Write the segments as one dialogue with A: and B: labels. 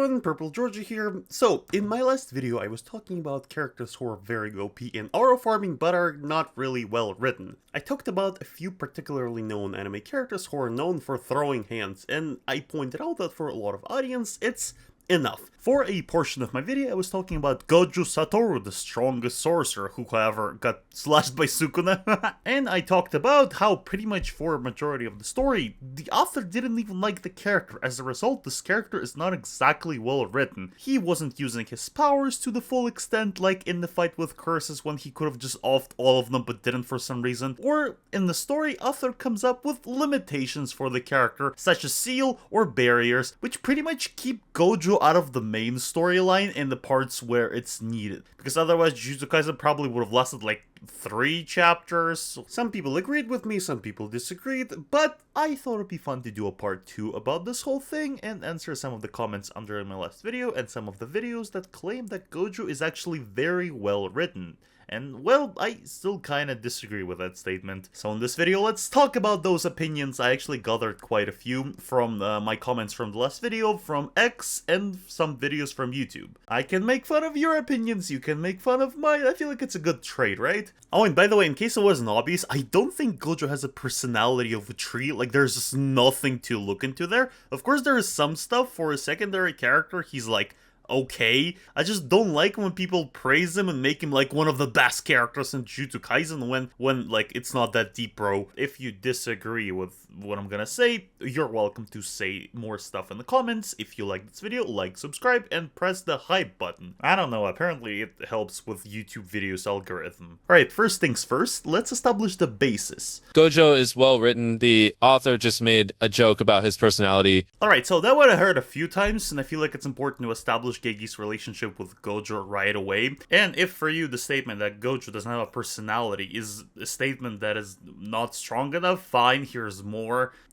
A: everyone, Purple Georgie here. So, in my last video I was talking about characters who are very OP in aura farming but are not really well written. I talked about a few particularly known anime characters who are known for throwing hands, and I pointed out that for a lot of audience it's enough. For a portion of my video, I was talking about Gojo Satoru, the strongest sorcerer who, however, got slashed by Sukuna. And I talked about how pretty much for a majority of the story, the author didn't even like the character. As a result, this character is not exactly well written. He wasn't using his powers to the full extent, like in the fight with curses when he could have just offed all of them but didn't for some reason. Or in the story, author comes up with limitations for the character, such as seal or barriers, which pretty much keep Gojo out of the main storyline in the parts where it's needed, because otherwise Jujutsu Kaisen probably would have lasted like 3 chapters. Some people agreed with me, some people disagreed, but I thought it'd be fun to do a part 2 about this whole thing and answer some of the comments under my last video and some of the videos that claim that Gojo is actually very well written. And, well, I still kinda disagree with that statement. So in this video, let's talk about those opinions. I actually gathered quite a few from my comments from the last video, from X, and some videos from YouTube. I can make fun of your opinions, you can make fun of mine. I feel like it's a good trade, right? Oh, and by the way, in case it wasn't obvious, I don't think Gojo has a personality of a tree. Like, there's just nothing to look into there. Of course, there is some stuff. For a secondary character, he's like, okay. I just don't like when people praise him and make him like one of the best characters in Jujutsu Kaisen when like it's not that deep, bro. If you disagree with what I'm gonna say, you're welcome to say more stuff in the comments. If you like this video, like, subscribe, and press the hype button. I don't know, apparently it helps with YouTube videos algorithm. Alright, first things first, let's establish the basis.
B: Gojo is well written. The author just made a joke about his personality.
A: Alright, so that one I heard a few times, and I feel like it's important to establish Gegi's relationship with Gojo right away. And if for you the statement that Gojo doesn't have a personality is a statement that is not strong enough, fine, here's more.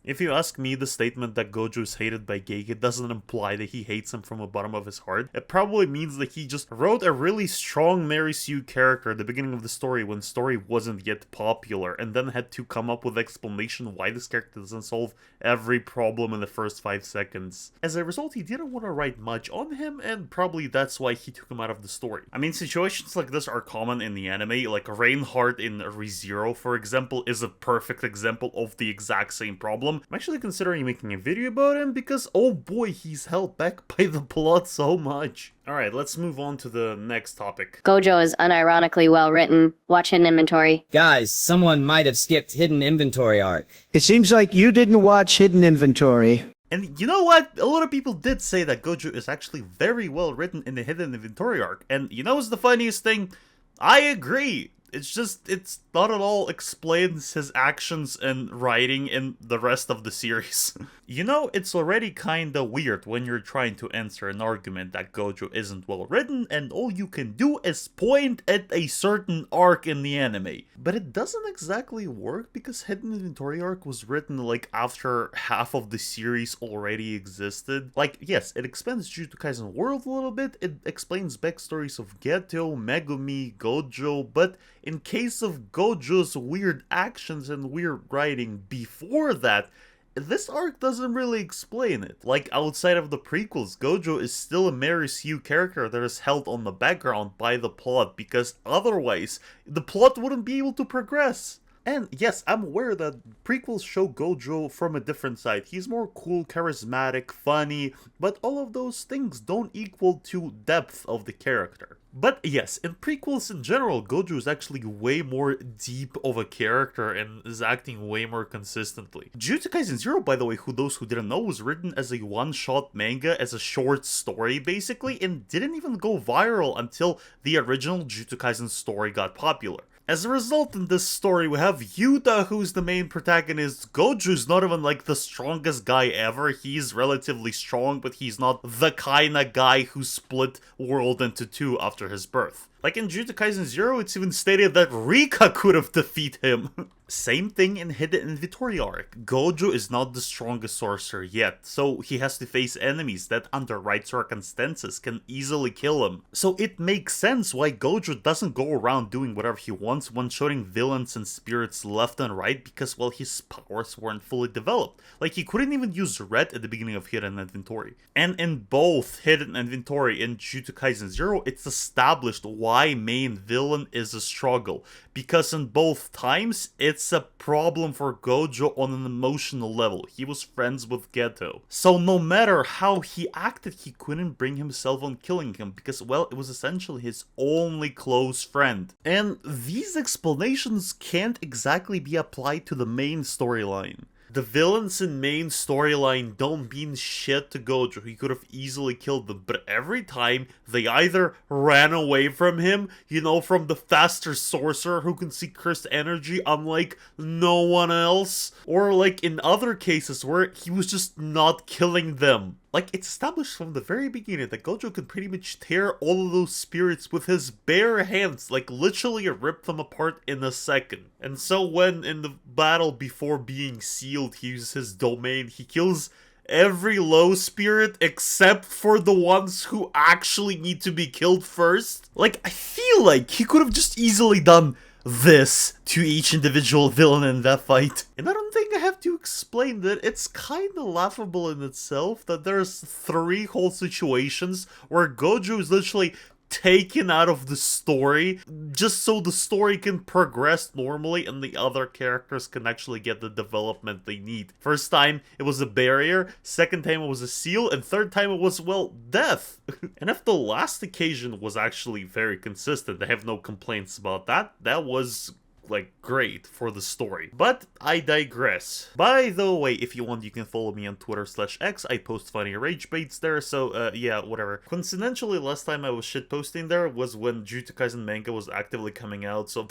A: If you ask me, the statement that Gojo is hated by Gege doesn't imply that he hates him from the bottom of his heart. It probably means that he just wrote a really strong Mary Sue character at the beginning of the story when story wasn't yet popular, and then had to come up with explanation why this character doesn't solve every problem in the first 5 seconds. As a result, he didn't want to write much on him, and probably that's why he took him out of the story. I mean, situations like this are common in the anime, like Reinhardt in ReZero, for example, is a perfect example of the exact same problem. I'm actually considering making a video about him because, oh boy, he's held back by the plot so much. Alright, let's move on to the next topic.
C: Gojo is unironically well written. Watch Hidden Inventory.
D: Guys, someone might have skipped Hidden Inventory arc.
E: It seems like you didn't watch Hidden Inventory.
A: And you know what? A lot of people did say that Gojo is actually very well written in the Hidden Inventory arc. And you know what's the funniest thing? I agree. It's just, it's not at all explains his actions and writing in the rest of the series. You know, it's already kinda weird when you're trying to answer an argument that Gojo isn't well written and all you can do is point at a certain arc in the anime. But it doesn't exactly work because Hidden Inventory arc was written like after half of the series already existed. Like, yes, it expands Jujutsu Kaisen world a little bit, it explains backstories of Geto, Megumi, Gojo, but in case of Gojo's weird actions and weird writing before that, this arc doesn't really explain it. Like, outside of the prequels, Gojo is still a Mary Sue character that is held on the background by the plot, because otherwise, the plot wouldn't be able to progress. And yes, I'm aware that prequels show Gojo from a different side. He's more cool, charismatic, funny, but all of those things don't equal to depth of the character. But yes, in prequels in general, Gojo is actually way more deep of a character and is acting way more consistently. Jujutsu Kaisen 0, by the way, those who didn't know, was written as a one-shot manga, as a short story basically, and didn't even go viral until the original Jujutsu Kaisen story got popular. As a result, in this story, we have Yuta, who's the main protagonist. Gojo's not even like the strongest guy ever. He's relatively strong, but he's not the kinda guy who split world into 2 after his birth. Like in Jujutsu Kaisen 0, it's even stated that Rika could have defeated him. Same thing in Hidden Inventory arc. Gojo is not the strongest sorcerer yet, so he has to face enemies that under right circumstances can easily kill him. So it makes sense why Gojo doesn't go around doing whatever he wants, one-shotting villains and spirits left and right, because, well, his powers weren't fully developed. Like, he couldn't even use red at the beginning of Hidden Inventory. And in both Hidden Inventory and Jujutsu Kaisen 0, it's established why main villain is a struggle. Because in both times, it's a problem for Gojo on an emotional level. He was friends with Geto. So no matter how he acted, he couldn't bring himself on killing him because, well, it was essentially his only close friend. And these explanations can't exactly be applied to the main storyline. The villains in main storyline don't mean shit to Gojo. He could have easily killed them, but every time they either ran away from him, you know, from the faster sorcerer who can see cursed energy unlike no one else, or like in other cases where he was just not killing them. Like, it's established from the very beginning that Gojo can pretty much tear all of those spirits with his bare hands, like literally rip them apart in a second. And so when in the battle before being sealed, he uses his domain, he kills every low spirit except for the ones who actually need to be killed first. Like, I feel like he could have just easily done this to each individual villain in that fight. And I don't think I have to explain that it's kinda laughable in itself that there's 3 whole situations where Gojo is literally taken out of the story just so the story can progress normally and the other characters can actually get the development they need. First time it was a barrier, second time it was a seal, and third time it was, well, death. And if the last occasion was actually very consistent, I have no complaints about that. That was like great for the story. But I digress. By the way, if you want, you can follow me on Twitter/X. I post funny rage baits there, so yeah, whatever. Coincidentally, last time I was shitposting there was when Jujutsu Kaisen manga was actively coming out, so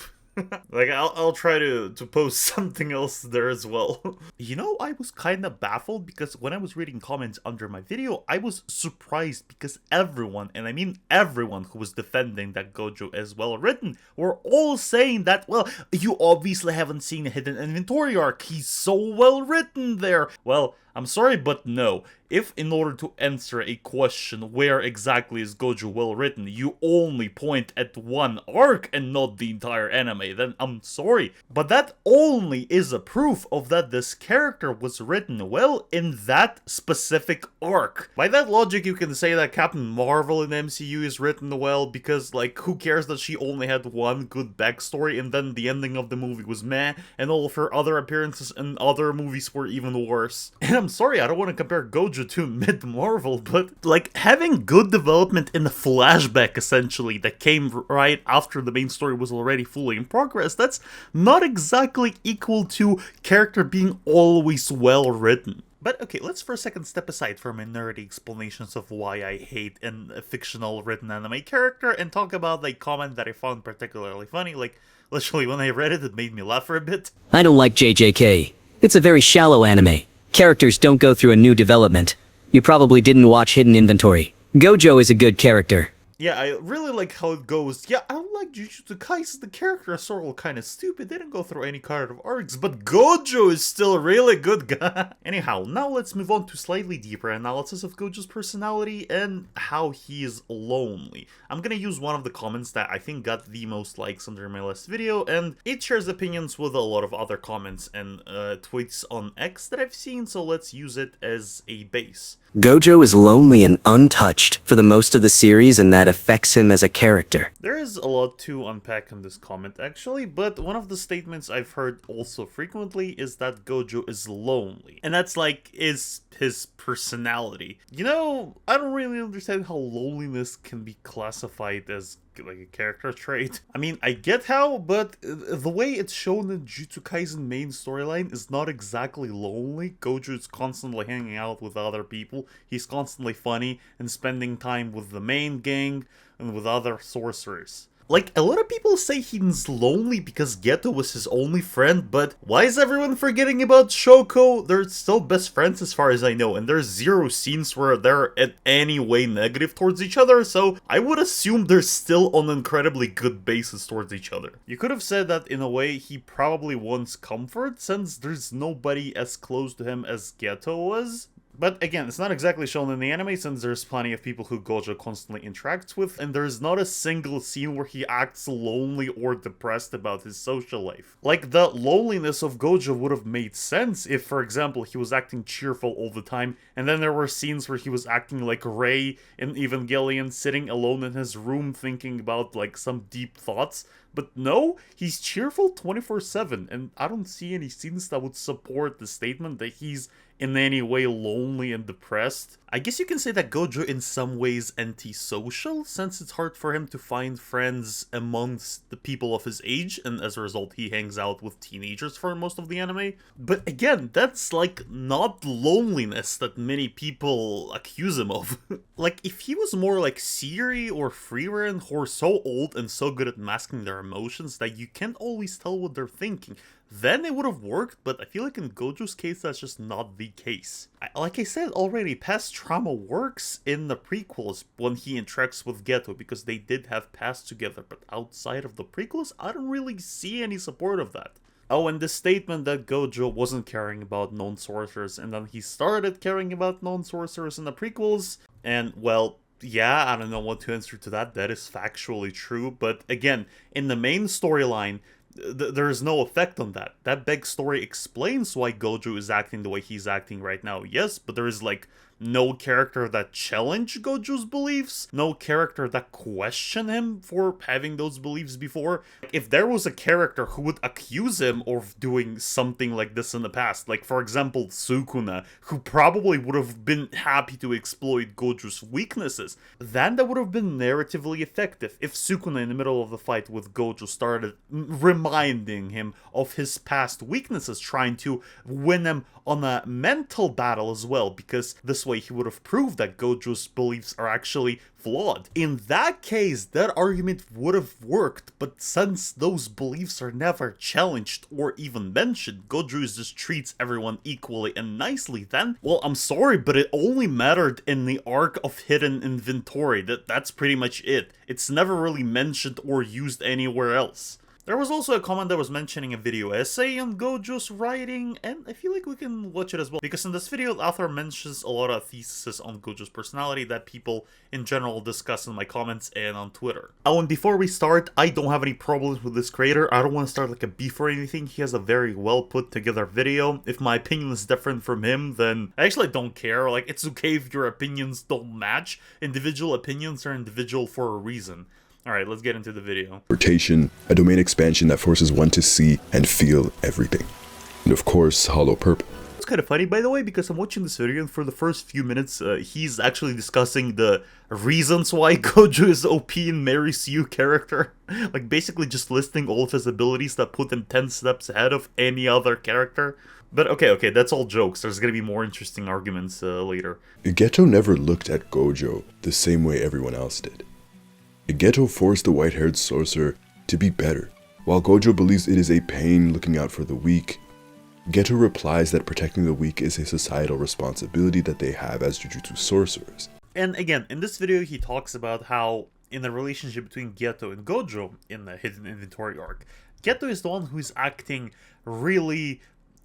A: like, I'll try to post something else there as well. You know, I was kinda baffled because when I was reading comments under my video, I was surprised because everyone, and I mean everyone who was defending that Gojo is well written, were all saying that, well, you obviously haven't seen a Hidden Inventory arc, he's so well written there. Well, I'm sorry, but no. If in order to answer a question where exactly is Gojo well written, you only point at one arc and not the entire anime, then I'm sorry. But that only is a proof of that this character was written well in that specific arc. By that logic, you can say that Captain Marvel in MCU is written well because, like, who cares that she only had one good backstory and then the ending of the movie was meh, and all of her other appearances in other movies were even worse. And I'm sorry, I don't want to compare Gojo to mid-Marvel, but like having good development in the flashback essentially that came right after the main story was already fully in progress, that's not exactly equal to character being always well written. But okay, let's for a second step aside from my nerdy explanations of why I hate a fictional written anime character and talk about a comment that I found particularly funny. Like, literally when I read it, it made me laugh for a bit.
F: I don't like JJK. It's a very shallow anime. Characters don't go through a new development. You probably didn't watch Hidden Inventory. Gojo is a good character.
A: Yeah, I really like how it goes. Yeah, I don't like Jujutsu Kaisen. The characters are all kind of stupid. They didn't go through any kind of arcs, but Gojo is still a really good guy. Anyhow, now let's move on to slightly deeper analysis of Gojo's personality and how he is lonely. I'm gonna use one of the comments that I think got the most likes under my last video, and it shares opinions with a lot of other comments and tweets on X that I've seen, so let's use it as a base.
F: Gojo is lonely and untouched for the most of the series, and that affects him as a character.
A: There is a lot to unpack in this comment actually, but one of the statements I've heard also frequently is that Gojo is lonely. And that's like, is his personality. You know, I don't really understand how loneliness can be classified as like a character trait. I mean, I get how, but the way it's shown in Jujutsu Kaisen main storyline is not exactly lonely. Gojo is constantly hanging out with other people, he's constantly funny and spending time with the main gang and with other sorcerers. Like, a lot of people say he's lonely because Geto was his only friend, but why is everyone forgetting about Shoko? They're still best friends as far as I know, and there's zero scenes where they're in any way negative towards each other, so I would assume they're still on an incredibly good basis towards each other. You could have said that in a way he probably wants comfort, since there's nobody as close to him as Geto was. But again, it's not exactly shown in the anime since there's plenty of people who Gojo constantly interacts with, and there's not a single scene where he acts lonely or depressed about his social life. Like, the loneliness of Gojo would have made sense if, for example, he was acting cheerful all the time, and then there were scenes where he was acting like Rei in Evangelion, sitting alone in his room thinking about, like, some deep thoughts. But no, he's cheerful 24/7, and I don't see any scenes that would support the statement that he's in any way lonely and depressed. I guess you can say that Gojo in some ways antisocial, since it's hard for him to find friends amongst the people of his age, and as a result he hangs out with teenagers for most of the anime. But again, that's like not loneliness that many people accuse him of. Like, if he was more like Siri or Freeren, who are so old and so good at masking their emotions that you can't always tell what they're thinking, then it would have worked, but I feel like in Gojo's case that's just not the case. Like I said already, past trauma works in the prequels when he interacts with Geto, because they did have past together, but outside of the prequels, I don't really see any support of that. Oh, and the statement that Gojo wasn't caring about known sorcerers, and then he started caring about known sorcerers in the prequels, and well, yeah, I don't know what to answer to that. That is factually true, but again, in the main storyline, there is no effect on that. That backstory explains why Gojo is acting the way he's acting right now, yes, but there is like no character that challenged Gojo's beliefs, no character that questioned him for having those beliefs before. If there was a character who would accuse him of doing something like this in the past, like for example Sukuna, who probably would have been happy to exploit Gojo's weaknesses, then that would have been narratively effective. If Sukuna in the middle of the fight with Gojo started reminding him of his past weaknesses, trying to win him on a mental battle as well, because this way he would have proved that Gojo's beliefs are actually flawed. In that case, that argument would have worked, but since those beliefs are never challenged or even mentioned, Gojo just treats everyone equally and nicely, then, well, I'm sorry, but it only mattered in the arc of Hidden Inventory. That's pretty much it. It's never really mentioned or used anywhere else. There was also a comment that was mentioning a video essay on Gojo's writing, and I feel like we can watch it as well, because in this video the author mentions a lot of theses on Gojo's personality that people in general discuss in my comments and on Twitter. Oh, and before we start, I don't have any problems with this creator. I don't want to start like a beef or anything. He has a very well put together video. If my opinion is different from him, then I actually don't care. Like, it's okay if your opinions don't match. Individual opinions are individual for a reason. Alright, let's get into the video.
G: Rotation, a domain expansion that forces one to see and feel everything. And of course, hollow purpose.
A: It's kind of funny, by the way, because I'm watching this video and for the first few minutes, he's actually discussing the reasons why Gojo is OP in Mary's U character. Like, basically just listing all of his abilities that put him 10 steps ahead of any other character. But okay, that's all jokes. There's gonna be more interesting arguments later.
G: Geto never looked at Gojo the same way everyone else did. Geto forced the white-haired sorcerer to be better. While Gojo believes it is a pain looking out for the weak, Geto replies that protecting the weak is a societal responsibility that they have as Jujutsu sorcerers.
A: And again, in this video he talks about how in the relationship between Geto and Gojo in the Hidden Inventory arc, Geto is the one who's acting really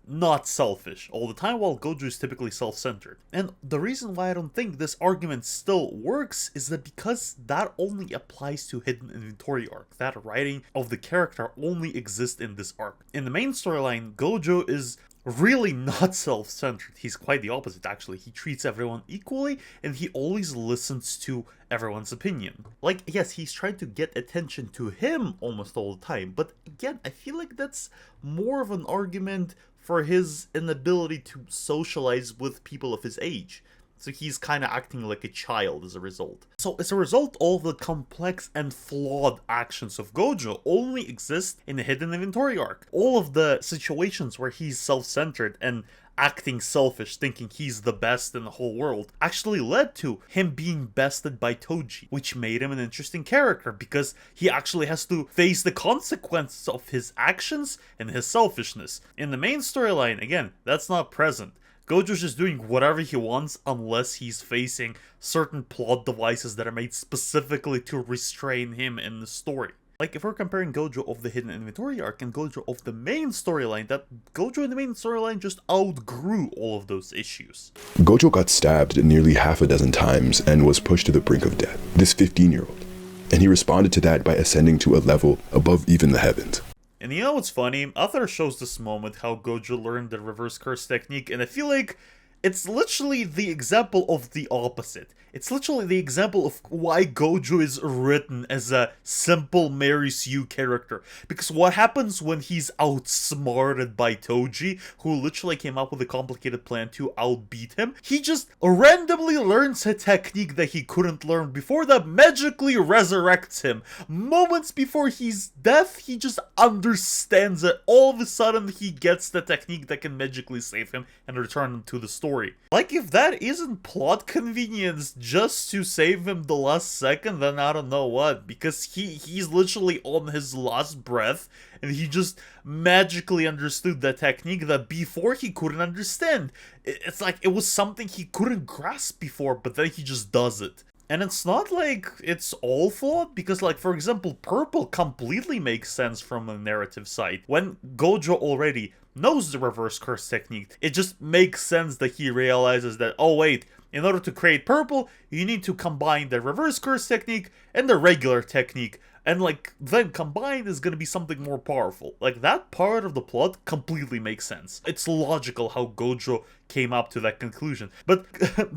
A: not selfish all the time, while Gojo is typically self-centered. And the reason why I don't think this argument still works is that because that only applies to Hidden Inventory arc. That writing of the character only exists in this arc. In the main storyline, Gojo is really not self-centered. He's quite the opposite, actually. He treats everyone equally, and he always listens to everyone's opinion. Like, yes, he's trying to get attention to him almost all the time, but again, I feel like that's more of an argument for his inability to socialize with people of his age. So he's kind of acting like a child as a result. So as a result, all the complex and flawed actions of Gojo only exist in the Hidden Inventory arc. All of the situations where he's self-centered and acting selfish, thinking he's the best in the whole world, actually led to him being bested by Toji, which made him an interesting character because he actually has to face the consequences of his actions and his selfishness. In the main storyline, again, that's not present. Gojo's just doing whatever he wants unless he's facing certain plot devices that are made specifically to restrain him in the story. Like, if we're comparing Gojo of the Hidden Inventory arc and Gojo of the main storyline, that Gojo in the main storyline just outgrew all of those issues.
G: Gojo got stabbed nearly half a dozen times and was pushed to the brink of death, this 15-year-old. And he responded to that by ascending to a level above even the heavens.
A: And you know what's funny? Author shows this moment how Gojo learned the reverse curse technique, and I feel like it's literally the example of the opposite. It's literally the example of why Gojo is written as a simple marries you character. Because what happens when he's outsmarted by Toji, who literally came up with a complicated plan to outbeat him? He just randomly learns a technique that he couldn't learn before that magically resurrects him. Moments before his death, he just understands it. All of a sudden, he gets the technique that can magically save him and return him to the story. Like, if that isn't plot convenience just to save him the last second, then I don't know what, because he's literally on his last breath and he just magically understood that technique that before he couldn't understand. It's like it was something he couldn't grasp before, but then he just does it. And it's not like it's all flawed, because, like, for example, Purple completely makes sense from a narrative side. When Gojo already knows the reverse curse technique, it just makes sense that he realizes that, oh wait, in order to create Purple, you need to combine the reverse curse technique and the regular technique. And, like, then combined is gonna be something more powerful. Like, that part of the plot completely makes sense. It's logical how Gojo came up to that conclusion. But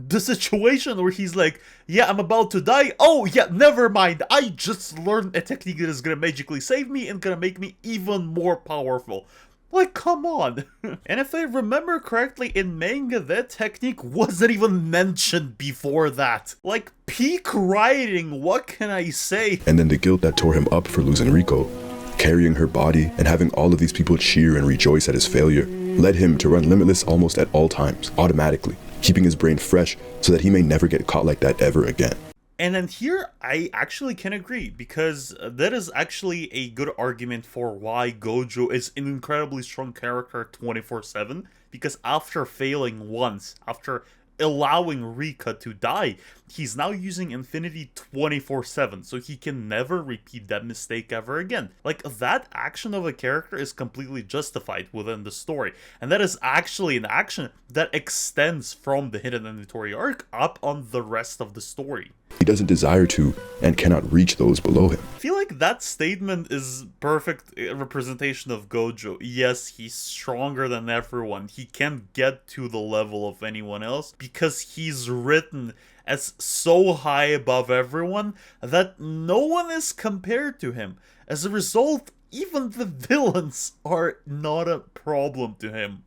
A: the situation where he's like, yeah, I'm about to die. Oh, yeah, never mind. I just learned a technique that is gonna magically save me and gonna make me even more powerful. Like, come on. And if I remember correctly, in manga, that technique wasn't even mentioned before that. Like, peak writing, what can I say?
G: And then the guilt that tore him up for losing Riko, carrying her body and having all of these people cheer and rejoice at his failure, led him to run limitless almost at all times, automatically, keeping his brain fresh so that he may never get caught like that ever again.
A: And then here, I actually can agree, because that is actually a good argument for why Gojo is an incredibly strong character 24/7, because after failing once, after allowing Rika to die, he's now using Infinity 24/7, so he can never repeat that mistake ever again. Like, that action of a character is completely justified within the story, and that is actually an action that extends from the Hidden Inventory arc up on the rest of the story.
G: He doesn't desire to and cannot reach those below him.
A: I feel like that statement is perfect representation of Gojo. Yes, he's stronger than everyone. He can't get to the level of anyone else because he's written as so high above everyone that no one is compared to him. As a result, even the villains are not a problem to him.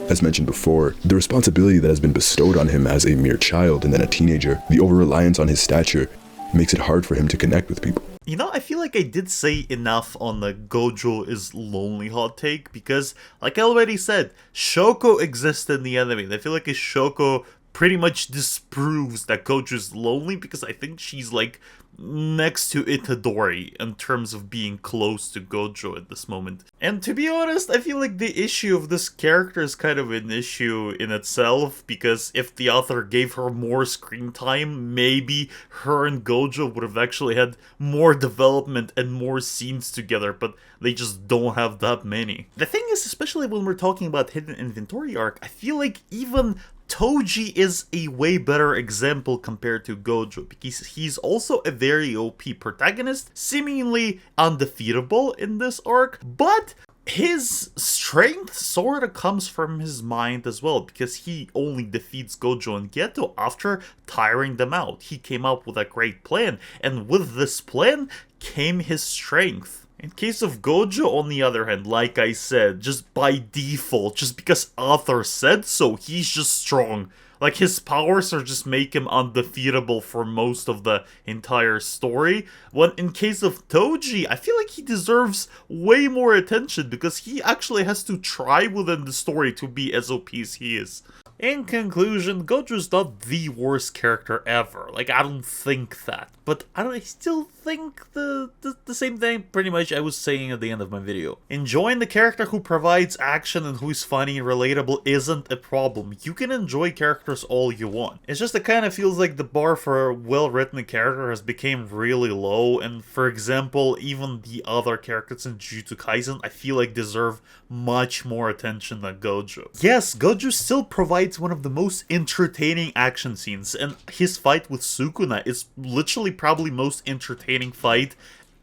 G: As mentioned before, the responsibility that has been bestowed on him as a mere child and then a teenager, the over-reliance on his stature, makes it hard for him to connect with people.
A: You know, I feel like I did say enough on the Gojo is lonely hot take, because, like I already said, Shoko exists in the anime, and I feel like Shoko pretty much disproves that Gojo is lonely, because I think she's, like, next to Itadori in terms of being close to Gojo at this moment. And to be honest, I feel like the issue of this character is kind of an issue in itself, because if the author gave her more screen time, maybe her and Gojo would have actually had more development and more scenes together, but they just don't have that many. The thing is, especially when we're talking about Hidden Inventory arc, I feel like even Toji is a way better example compared to Gojo, because he's also a very OP protagonist, seemingly undefeatable in this arc, but his strength sort of comes from his mind as well, because he only defeats Gojo and Geto after tiring them out. He came up with a great plan, and with this plan came his strength. In case of Gojo, on the other hand, like I said, just by default, just because author said so, he's just strong. Like, his powers are just make him undefeatable for most of the entire story. When in case of Toji, I feel like he deserves way more attention because he actually has to try within the story to be as OP as he is. In conclusion, Gojo's not the worst character ever. Like, I don't think that. But I still think the same thing pretty much I was saying at the end of my video. Enjoying the character who provides action and who's funny and relatable isn't a problem. You can enjoy characters all you want. It's just it kind of feels like the bar for a well-written character has become really low, and for example, even the other characters in Jujutsu Kaisen I feel like deserve much more attention than Gojo. Yes, Gojo still provides one of the most entertaining action scenes, and his fight with Sukuna is literally probably most entertaining fight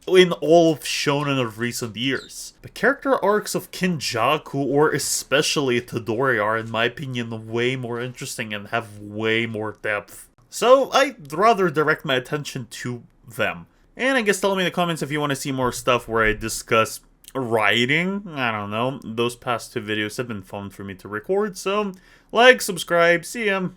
A: in all of shonen of recent years. The character arcs of Kinjaku, or especially Todori, are in my opinion way more interesting and have way more depth. So I'd rather direct my attention to them. And I guess tell me in the comments if you want to see more stuff where I discuss writing. I don't know, those past 2 videos have been fun for me to record, so like, subscribe, see ya!